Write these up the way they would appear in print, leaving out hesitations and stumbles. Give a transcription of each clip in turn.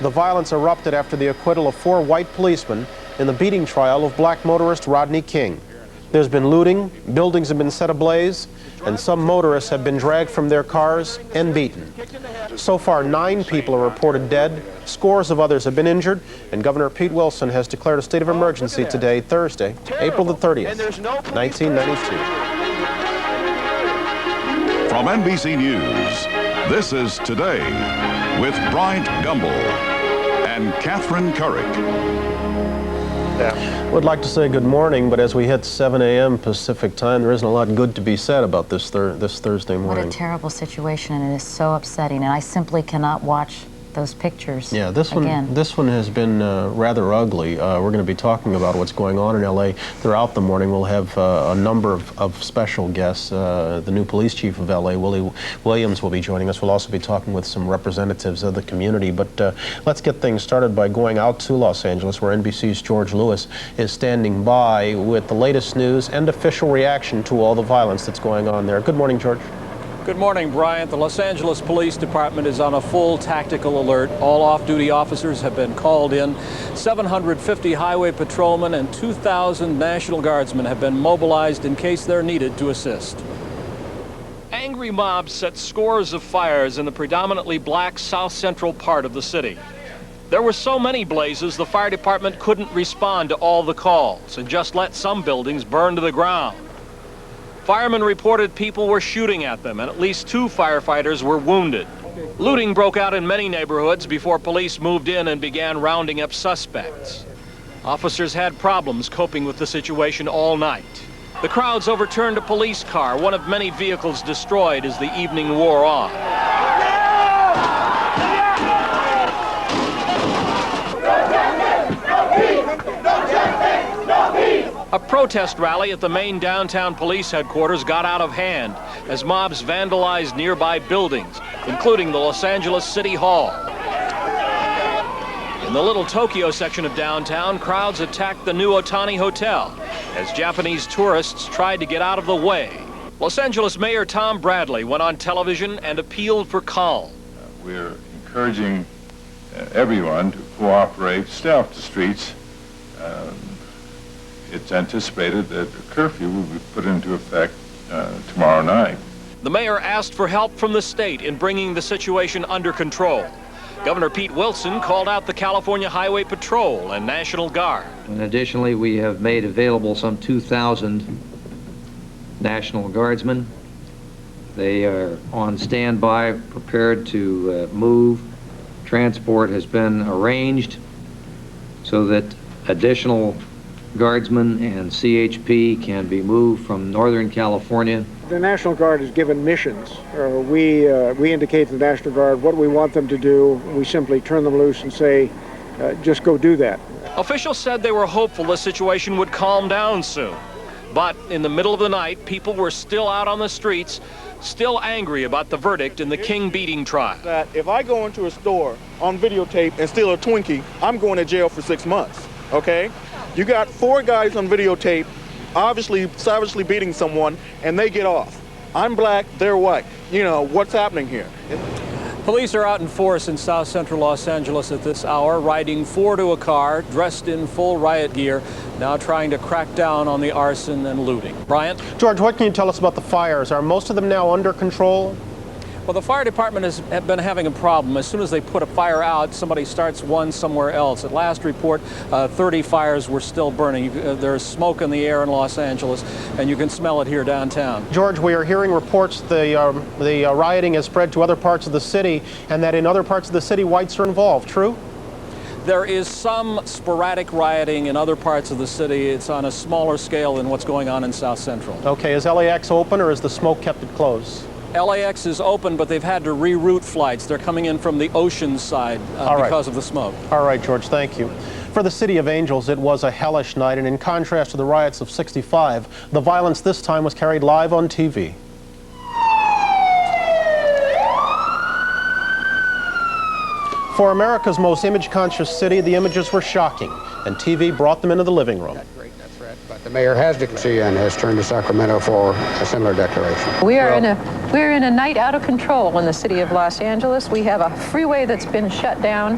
The violence erupted after the acquittal of 4 white policemen in the beating trial of black motorist Rodney King. There's been looting, buildings have been set ablaze, and some motorists have been dragged from their cars and beaten. So far, 9 people are reported dead, scores of others have been injured, and Governor Pete Wilson has declared a state of emergency today, Thursday, April the 30th, 1992. From NBC News, this is Today with Bryant Gumbel and Catherine Currick. Would like to say good morning, but as we hit 7 a.m. Pacific time, there isn't a lot good to be said about this Thursday morning. What a terrible situation, and it is so upsetting, and I simply cannot watch those pictures. Yeah, this one has been rather ugly. We're going to be talking about what's going on in L.A. throughout the morning. We'll have a number of special guests. The new police chief of L.A., Willie Williams, will be joining us. We'll also be talking with some representatives of the community. But let's get things started by going out to Los Angeles, where NBC's George Lewis is standing by with the latest news and official reaction to all the violence that's going on there. Good morning, George. Good morning, Bryant. The Los Angeles Police Department is on a full tactical alert. All off-duty officers have been called in. 750 highway patrolmen and 2,000 National Guardsmen have been mobilized in case they're needed to assist. Angry mobs set scores of fires in the predominantly black south-central part of the city. There were so many blazes, the fire department couldn't respond to all the calls and just let some buildings burn to the ground. Firemen reported people were shooting at them, and at least 2 firefighters were wounded. Looting broke out in many neighborhoods before police moved in and began rounding up suspects. Officers had problems coping with the situation all night. The crowds overturned a police car, one of many vehicles destroyed as the evening wore on. A protest rally at the main downtown police headquarters got out of hand as mobs vandalized nearby buildings, including the Los Angeles City Hall. In the Little Tokyo section of downtown, crowds attacked the new Otani Hotel as Japanese tourists tried to get out of the way. Los Angeles Mayor Tom Bradley went on television and appealed for calm. We're encouraging everyone to cooperate, stay off the streets. It's anticipated that a curfew will be put into effect tomorrow night. The mayor asked for help from the state in bringing the situation under control. Governor Pete Wilson called out the California Highway Patrol and National Guard. And additionally, we have made available some 2,000 National Guardsmen. They are on standby, prepared to move. Transport has been arranged so that additional Guardsmen and CHP can be moved from Northern California. The National Guard is given missions. We indicate to the National Guard what we want them to do. We simply turn them loose and say, just go do that. Officials said they were hopeful the situation would calm down soon. But in the middle of the night, people were still out on the streets, still angry about the verdict in the King beating trial. That if I go into a store on videotape and steal a Twinkie, I'm going to jail for 6 months, okay? You got 4 guys on videotape, obviously savagely beating someone, and they get off. I'm black, they're white. You know, what's happening here? Police are out in force in south central Los Angeles at this hour, riding 4 to a car, dressed in full riot gear, now trying to crack down on the arson and looting. Bryant? George, what can you tell us about the fires? Are most of them now under control? Well, the fire department has been having a problem. As soon as they put a fire out, somebody starts one somewhere else. At last report, 30 fires were still burning. There's smoke in the air in Los Angeles, and you can smell it here downtown. George, we are hearing reports the rioting has spread to other parts of the city, and that in other parts of the city, whites are involved. True? There is some sporadic rioting in other parts of the city. It's on a smaller scale than what's going on in South Central. Okay, is LAX open, or is the smoke kept it closed? LAX is open, but they've had to reroute flights. They're coming in from the ocean side because of the smoke. All right, George, thank you. For the City of Angels, it was a hellish night, and in contrast to the riots of '65, the violence this time was carried live on TV. For America's most image-conscious city, the images were shocking, and TV brought them into the living room. But the mayor has declared and has turned to Sacramento for a similar declaration. We're in a night out of control in the city of Los Angeles. We have a freeway that's been shut down.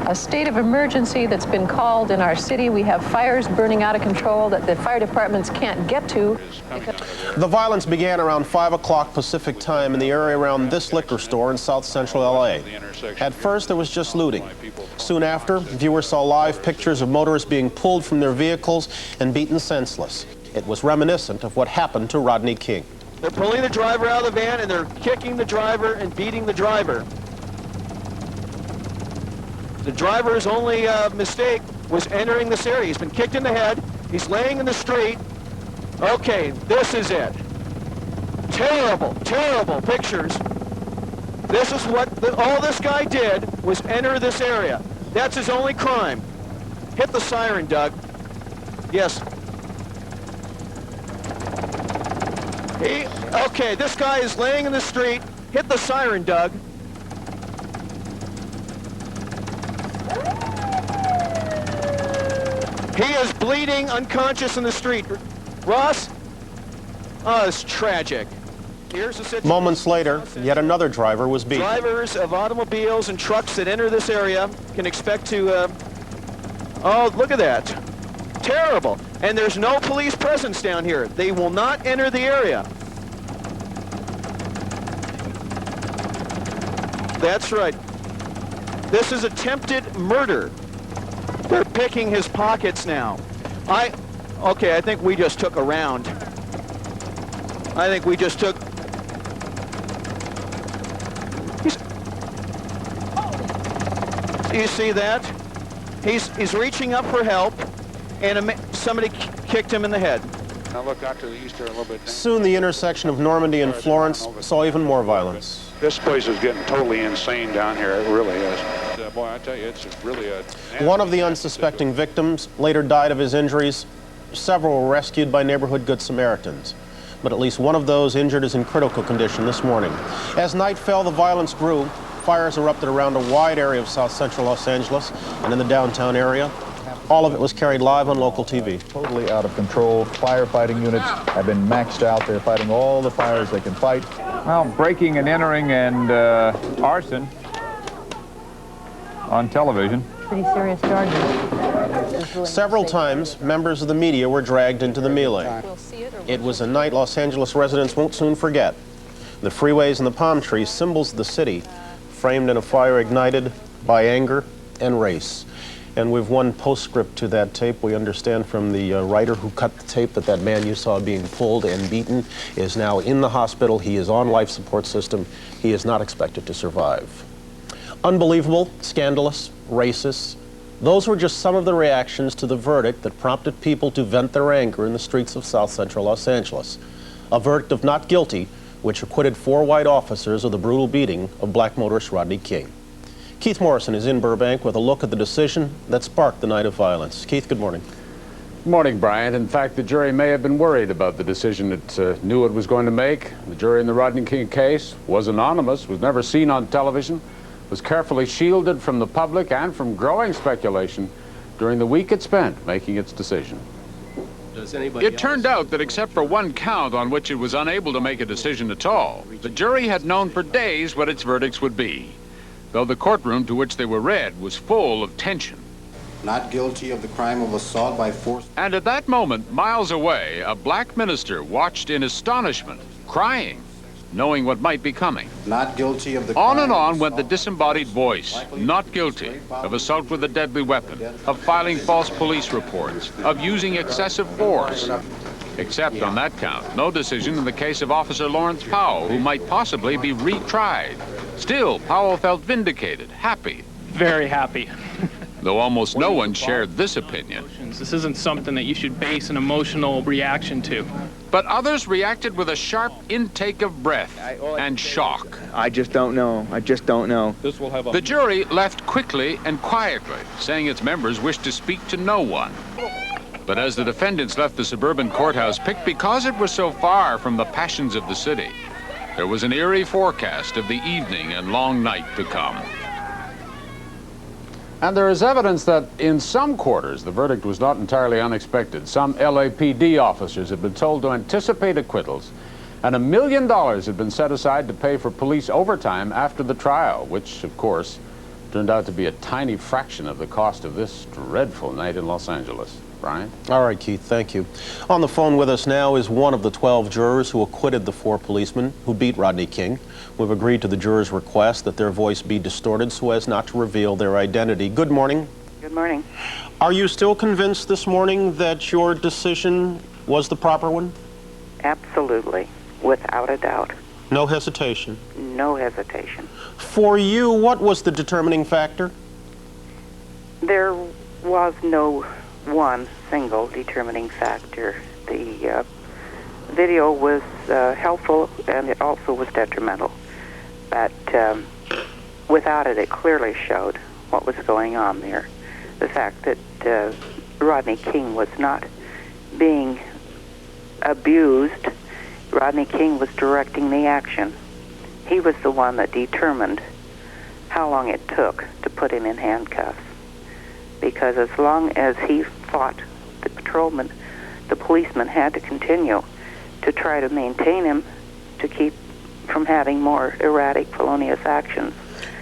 a state of emergency that's been called in our city. We have fires burning out of control that the fire departments can't get to. The violence began around 5 o'clock Pacific time in the area around this liquor store in South Central LA. At first, there was just looting. Soon after, viewers saw live pictures of motorists being pulled from their vehicles and beaten senseless. It was reminiscent of what happened to Rodney King. They're pulling the driver out of the van and they're kicking the driver and beating the driver. The driver's only mistake was entering this area. He's been kicked in the head. He's laying in the street. Okay, this is it. Terrible, terrible pictures. This is what all this guy did was enter this area. That's his only crime. Hit the siren, Doug. Yes. Okay, this guy is laying in the street. Hit the siren, Doug. He is bleeding unconscious in the street. Ross? Oh, it's tragic. Here's the situation. Moments later, yet another driver was beaten. Drivers of automobiles and trucks that enter this area can expect to, oh, look at that. Terrible. And there's no police presence down here. They will not enter the area. That's right. This is attempted murder. They're picking his pockets now. Okay, I think we just took a round. I think we just took... You see that? He's reaching up for help, and somebody kicked him in the head. Now look out to the east there a little bit. Soon the intersection of Normandy and Florence saw even more violence. This place is getting totally insane down here. It really is. Boy, I tell you, it's really a... One of the unsuspecting victims later died of his injuries. Several were rescued by neighborhood Good Samaritans. But at least one of those injured is in critical condition this morning. As night fell, the violence grew. Fires erupted around a wide area of South Central Los Angeles and in the downtown area. All of it was carried live on local TV. Totally out of control. Firefighting units have been maxed out. They're fighting all the fires they can fight. Well, breaking and entering and arson on television. Pretty serious charges. Several times, members of the media were dragged into the melee. It was a night Los Angeles residents won't soon forget. The freeways and the palm trees, symbols of the city, framed in a fire ignited by anger and race. And we've one postscript to that tape. We understand from the writer who cut the tape that that man you saw being pulled and beaten is now in the hospital. He is on life support system. He is not expected to survive. Unbelievable, scandalous, racist. Those were just some of the reactions to the verdict that prompted people to vent their anger in the streets of South Central Los Angeles. A verdict of not guilty, which acquitted 4 white officers of the brutal beating of black motorist Rodney King. Keith Morrison is in Burbank with a look at the decision that sparked the night of violence. Keith, good morning. Good morning, Bryant. In fact, the jury may have been worried about the decision it knew it was going to make. The jury in the Rodney King case was anonymous, was never seen on television, was carefully shielded from the public and from growing speculation during the week it spent making its decision. It turned out that except for one count on which it was unable to make a decision at all, the jury had known for days what its verdicts would be, though the courtroom to which they were read was full of tension. Not guilty of the crime of assault by force. And at that moment, miles away, a black minister watched in astonishment, crying, knowing what might be coming. Not guilty of the On and on went the disembodied voice, not guilty of assault with a deadly weapon, of filing false police reports, of using excessive force. Except on that count, no decision in the case of Officer Lawrence Powell, who might possibly be retried. Still, Powell felt vindicated, happy. Very happy. Though almost no one shared this opinion. This isn't something that you should base an emotional reaction to. But others reacted with a sharp intake of breath and shock. I just don't know. I just don't know. The jury left quickly and quietly, saying its members wished to speak to no one. But as the defendants left the suburban courthouse, picked because it was so far from the passions of the city, there was an eerie forecast of the evening and long night to come. And there is evidence that in some quarters, the verdict was not entirely unexpected. Some LAPD officers had been told to anticipate acquittals, and $1 million had been set aside to pay for police overtime after the trial, which, of course, turned out to be a tiny fraction of the cost of this dreadful night in Los Angeles. Brian? All right, Keith, thank you. On the phone with us now is one of the 12 jurors who acquitted the 4 policemen who beat Rodney King. We've agreed to the jurors' request that their voice be distorted so as not to reveal their identity. Good morning. Good morning. Are you still convinced this morning that your decision was the proper one? Absolutely, without a doubt. No hesitation? No hesitation. For you, what was the determining factor? There was no one single determining factor. The video was helpful, and it also was detrimental. But without it, it clearly showed what was going on there. The fact that Rodney King was not being abused. Rodney King was directing the action. He was the one that determined how long it took to put him in handcuffs. Because as long as he fought, the patrolman, the policeman had to continue to try to maintain him to keep from having more erratic, felonious actions.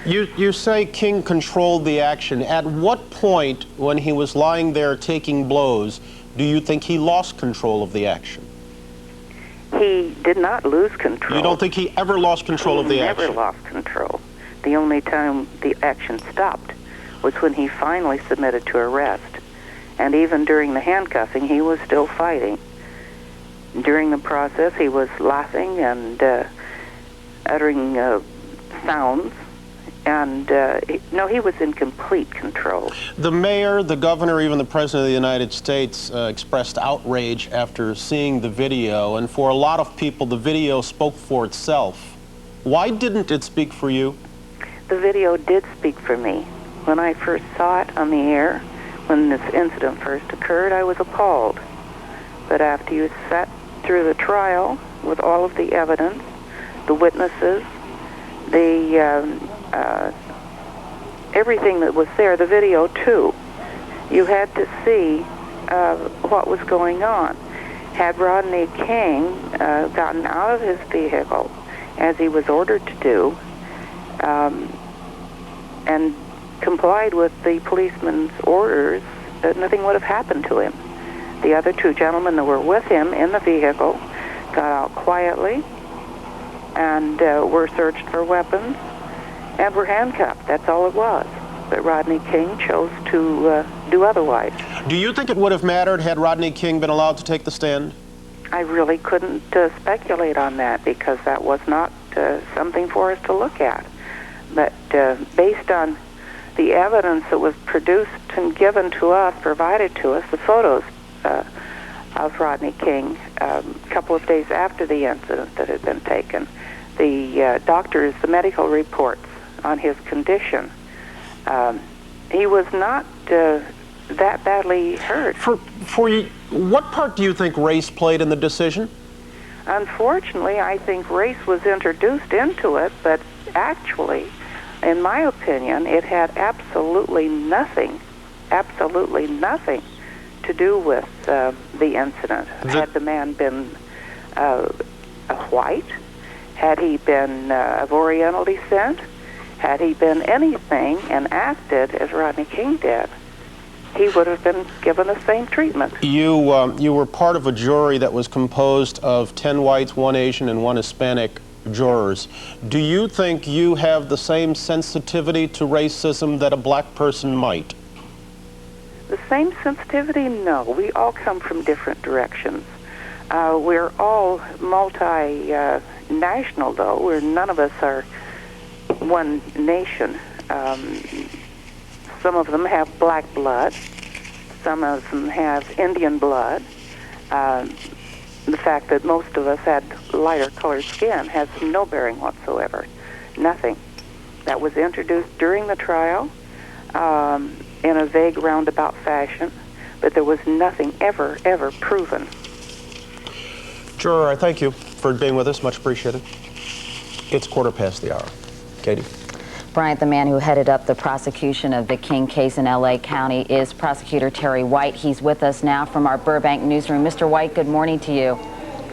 You say King controlled the action. At what point, when he was lying there taking blows, do you think he lost control of the action? He did not lose control. You don't think he ever lost control of the action? He never lost control. The only time the action stopped was when he finally submitted to arrest. And even during the handcuffing, he was still fighting. During the process, he was laughing and uttering sounds. And no, he was in complete control. The mayor, the governor, even the president of the United States expressed outrage after seeing the video. And for a lot of people, the video spoke for itself. Why didn't it speak for you? The video did speak for me. When I first saw it on the air, when this incident first occurred, I was appalled. But after you sat through the trial with all of the evidence, the witnesses, everything that was there, the video too, you had to see what was going on. Had Rodney King gotten out of his vehicle, as he was ordered to do, and complied with the policeman's orders, nothing would have happened to him. The other 2 gentlemen that were with him in the vehicle got out quietly and were searched for weapons and were handcuffed. That's all it was. But Rodney King chose to do otherwise. Do you think it would have mattered had Rodney King been allowed to take the stand? I really couldn't speculate on that because that was not something for us to look at. But based on the evidence that was produced and given to us, provided to us, the photos of Rodney King a couple of days after the incident that had been taken, the doctors, the medical reports on his condition, he was not that badly hurt. For you, what part do you think race played in the decision? Unfortunately, I think race was introduced into it, but actually, in my opinion, it had absolutely nothing to do with the incident. Had the man been white, had he been of Oriental descent, had he been anything and acted as Rodney King did, he would have been given the same treatment. You were part of a jury that was composed of 10 whites, 1 Asian, and 1 Hispanic jurors. Do you think you have the same sensitivity to racism that a black person might? The same sensitivity? No. We all come from different directions. We're all multinational, though. None of us are one nation. Some of them have black blood. Some of them have Indian blood. The fact that most of us had lighter colored skin has no bearing whatsoever. Nothing. That was introduced during the trial in a vague roundabout fashion, but there was nothing ever proven. Juror, I thank you for being with us. Much appreciated. It's 1:15. Katie. Bryant, the man who headed up the prosecution of the King case in L.A. County is Prosecutor Terry White. He's with us now from our Burbank newsroom. Mr. White, good morning to you.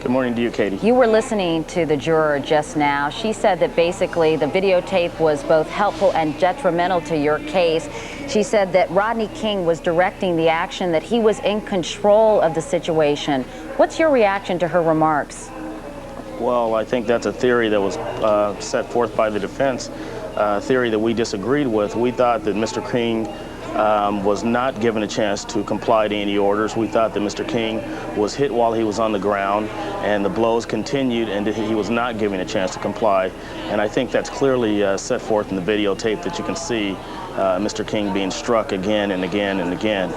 Good morning to you, Katie. You were listening to the juror just now. She said that basically the videotape was both helpful and detrimental to your case. She said that Rodney King was directing the action, that he was in control of the situation. What's your reaction to her remarks? Well, I think that's a theory that was set forth by the defense, a theory that we disagreed with. We thought that Mr. King was not given a chance to comply to any orders. We thought that Mr. King was hit while he was on the ground, and the blows continued, and he was not given a chance to comply. And I think that's clearly set forth in the videotape that you can see Mr. King being struck again and again and again.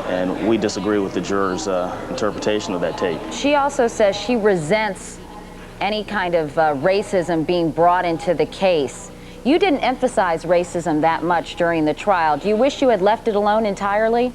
And we disagree with the juror's interpretation of that tape. She also says she resents any kind of racism being brought into the case. You didn't emphasize racism that much during the trial. Do you wish you had left it alone entirely?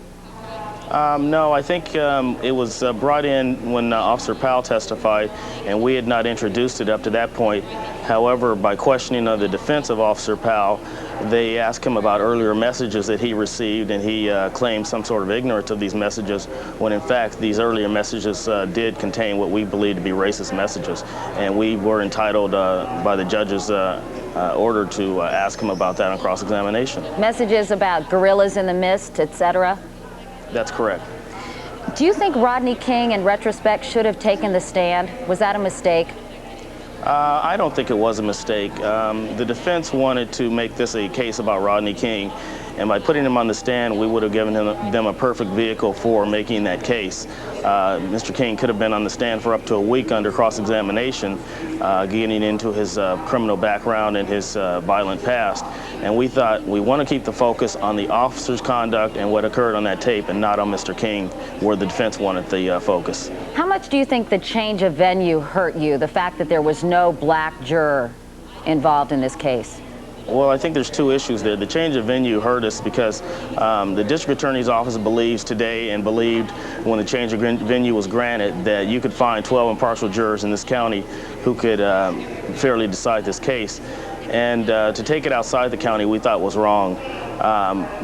No, I think it was brought in when Officer Powell testified, and we had not introduced it up to that point. However, by questioning of the defense of Officer Powell, they asked him about earlier messages that he received, and he claimed some sort of ignorance of these messages, when in fact these earlier messages did contain what we believe to be racist messages. And we were entitled by the judge's order to ask him about that on cross-examination. Messages about gorillas in the mist, etc.? That's correct. Do you think Rodney King, in retrospect, should have taken the stand? Was that a mistake? I don't think it was a mistake. The defense wanted to make this a case about Rodney King, and by putting him on the stand, we would have given them a perfect vehicle for making that case. Mr. King could have been on the stand for up to a week under cross-examination, getting into his criminal background and his violent past. And we thought we want to keep the focus on the officer's conduct and what occurred on that tape, and not on Mr. King, where the defense wanted the focus. How much do you think the change of venue hurt you, the fact that there was no black juror involved in this case? Well, I think there's two issues there. The change of venue hurt us because the district attorney's office believes today, and believed when the change of venue was granted, that you could find 12 impartial jurors in this county who could fairly decide this case. And to take it outside the county, we thought was wrong.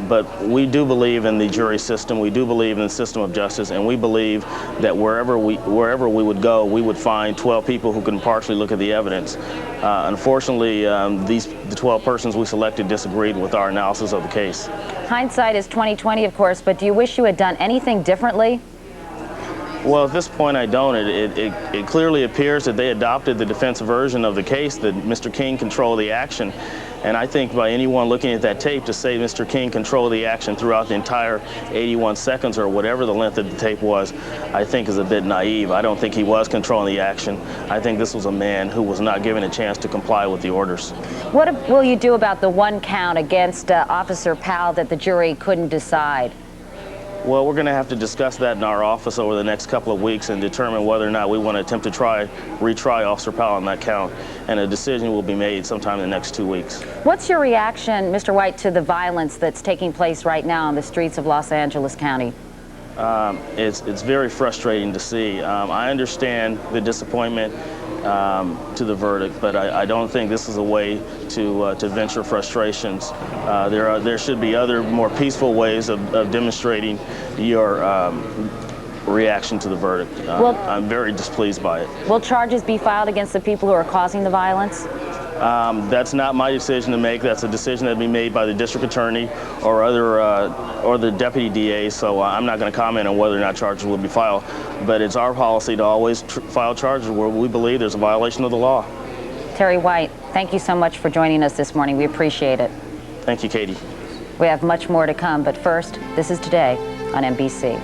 But we do believe in the jury system. We do believe in the system of justice, and we believe that wherever we would go, we would find 12 people who can impartially look at the evidence. Unfortunately, the 12 persons we selected disagreed with our analysis of the case. Hindsight is 20/20, of course, but do you wish you had done anything differently? Well, at this point, I don't. It clearly appears that they adopted the defense version of the case, that Mr. King controlled the action. And I think by anyone looking at that tape to say Mr. King controlled the action throughout the entire 81 seconds or whatever the length of the tape was, I think is a bit naive. I don't think he was controlling the action. I think this was a man who was not given a chance to comply with the orders. What will you do about the one count against Officer Powell that the jury couldn't decide? Well, we're going to have to discuss that in our office over the next couple of weeks and determine whether or not we want to attempt to retry Officer Powell on that count, and a decision will be made sometime in the next 2 weeks. What's your reaction, Mr. White, to the violence that's taking place right now on the streets of Los Angeles County? It's very frustrating to see. I understand the disappointment to the verdict, but I don't think this is a way to venture frustrations. There should be other, more peaceful ways of demonstrating your reaction to the verdict. I'm very displeased by it. Will charges be filed against the people who are causing the violence? That's not my decision to make. That's a decision that will be made by the district attorney or or the deputy DA. So I'm not going to comment on whether or not charges will be filed. But it's our policy to always file charges where we believe there's a violation of the law. Terry White, thank you so much for joining us this morning. We appreciate it. Thank you, Katie. We have much more to come, but first, this is Today on NBC.